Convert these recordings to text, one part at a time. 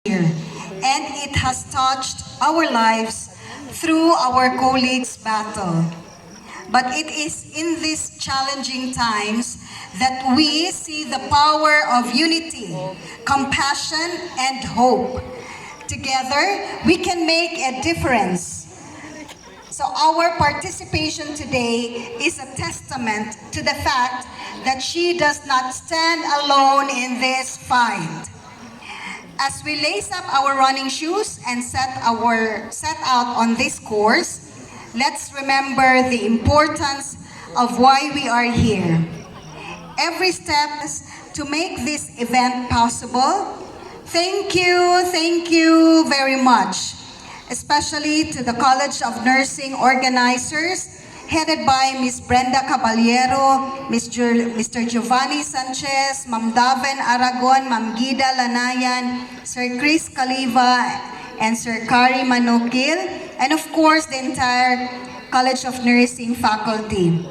year, and it has touched our lives through our colleagues' battle. But it is in these challenging times that we see the power of unity, compassion, and hope. Together, we can make a difference. So our participation today is a testament to the fact that she does not stand alone in this fight. As we lace up our running shoes and set out on this course, let's remember the importance of why we are here. Every step is to make this event possible. Thank you very much, especially to the College of Nursing organizers, headed by Ms. Brenda Caballero, Mr. Giovanni Sanchez, Ma'am Daven Aragon, Ma'am Gida Lanayan, Sir Chris Caliva, and Sir Kari Manukil, and of course the entire College of Nursing faculty,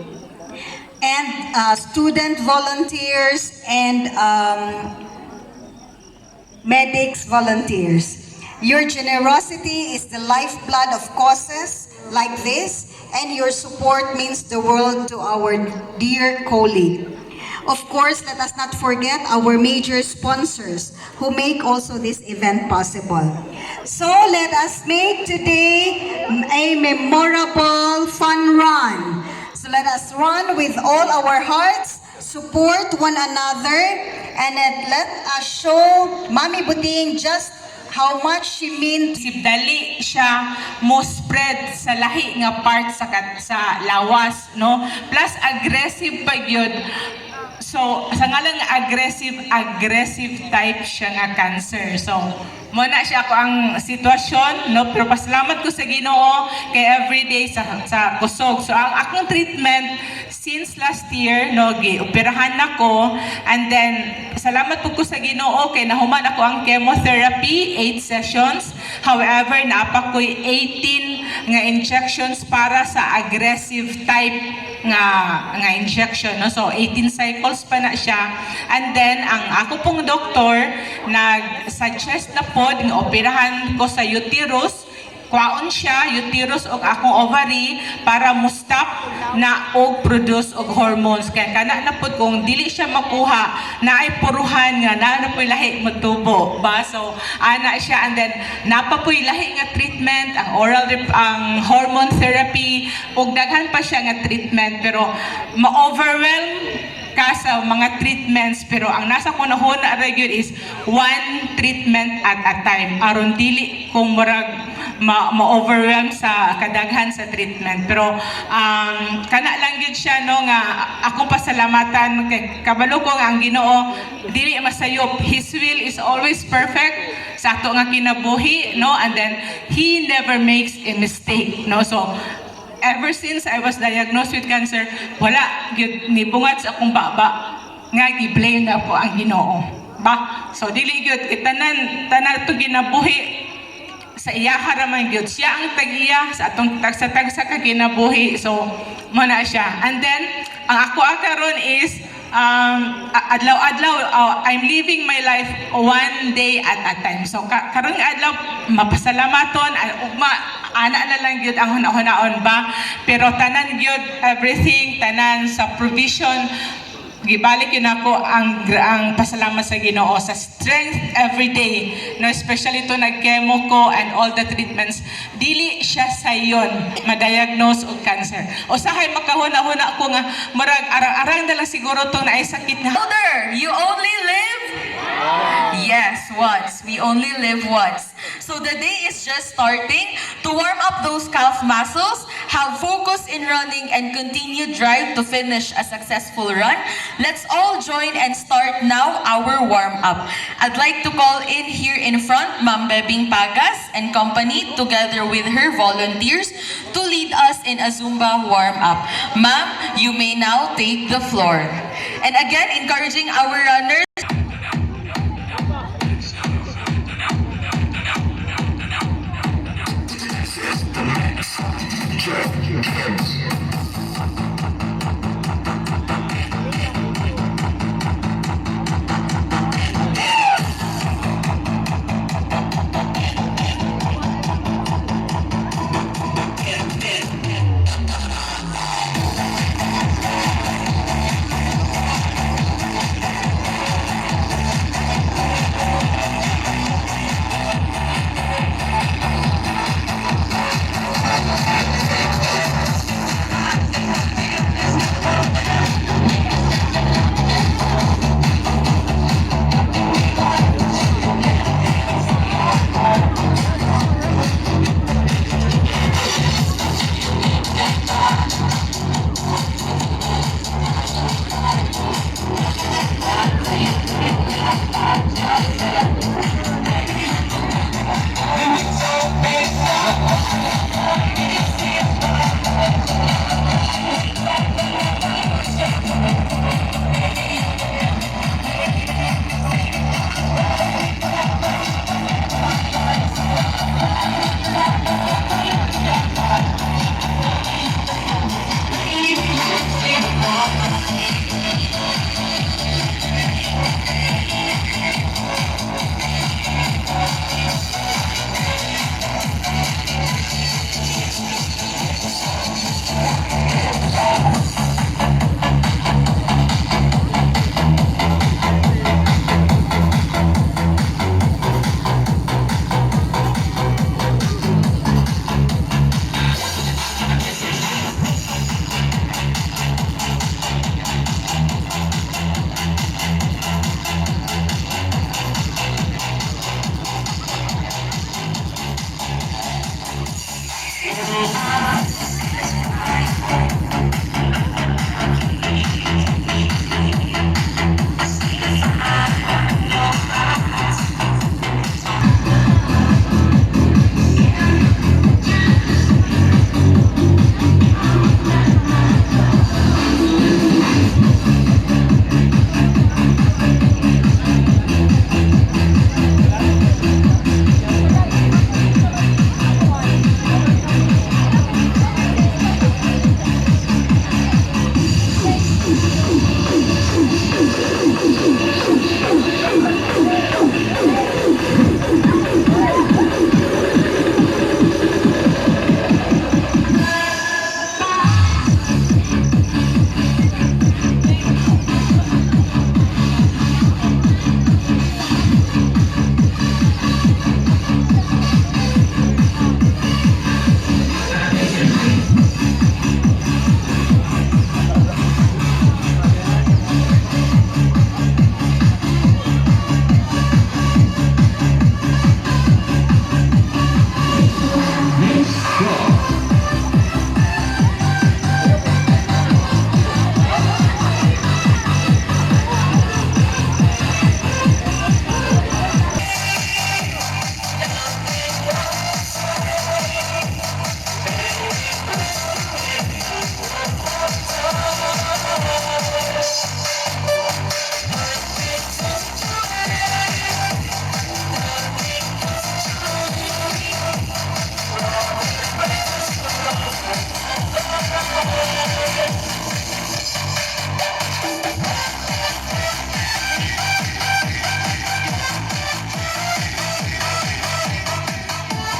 and student volunteers and medics volunteers. Your generosity is the lifeblood of causes like this, and your support means the world to our dear colleague. Of course, let us not forget our major sponsors who make also this event possible. So let us make today a memorable fun run. So let us run with all our hearts, support one another, and let us show Mami Buting just how much she means. Dali siya mo spread sa lahi nga part sa lawas, no? Plus aggressive pa gyud. So sa ngalan nga aggressive type siya nga cancer. So mo na siya ako ang sitwasyon, no? Pero pasalamat ko sa Ginoo kay everyday sa kusog. So ang akong treatment since last year, no, gioperahan nako, and then salamat po ko sa Ginoo kay nahuman ako ang chemotherapy 8 sessions. However, naapa ko'y 18 nga injections para sa aggressive type nga injection, no? So 18 cycles pa na siya. And then ang ako pong doktor nag-suggest na pod nga operahan ko sa uterus. Kwaon siya, uterus og akong ovary para mo-stop na og produce og hormones. Kaya kana na pod kung dili siya makuha, na ay puruhan nga, na po'y lahi magtubo. Ba? So, ana siya, and then napa po'y lahi nga treatment, ang hormone therapy, og daghan pa siya nga treatment, pero ma-overwhelm ka sa mga treatments, pero ang nasa ko na huna gyud is one treatment at a time. Aron dili kung murag ma-overwhelm sa kadaghan sa treatment. Pero kana lang gyud siya, no, nga akong pasalamatan kay kabalo ko nga ang Ginoo dili masayop. His will is always perfect sa ato nga kinabuhi, no, and then he never makes a mistake, no. So ever since I was diagnosed with cancer, wala gyud ni bungat sa akong baba nga gi-blame na po ang Ginoo. Ba? So dili gyud tanan to ginabuhi sa iya haraman gyud siya ang tag-iya sa atong tagsa ka kinabuhi. So mo na siya. And then ang ako karon is adlaw-adlaw, I'm living my life one day at a time. So karong adlaw mapasalamaton ugma ana na lang gyud ang hunahon ba, pero tanan gyud everything, tanan sa provision gibalik yun ako ang pasalamat sa Ginoo sa strength every day, no, especially to nag-chemo ko and all the treatments. Dili siya sayon ma-diagnose og cancer. O sahay makahuna-huna ko nga murag arang-arang na lang siguro tong naay sakit nga. Elder, you only live? Yes, once. We only live once. So the day is just starting. To warm up those calf muscles, have focus in running, and continue drive to finish a successful run, let's all join and start now our warm-up. I'd like to call in here in front Ma'am Bebing Pagas and company together with her volunteers to lead us in a Zumba warm-up. Ma'am, you may now take the floor. And again, encouraging our runners.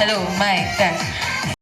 Hello, mic, test.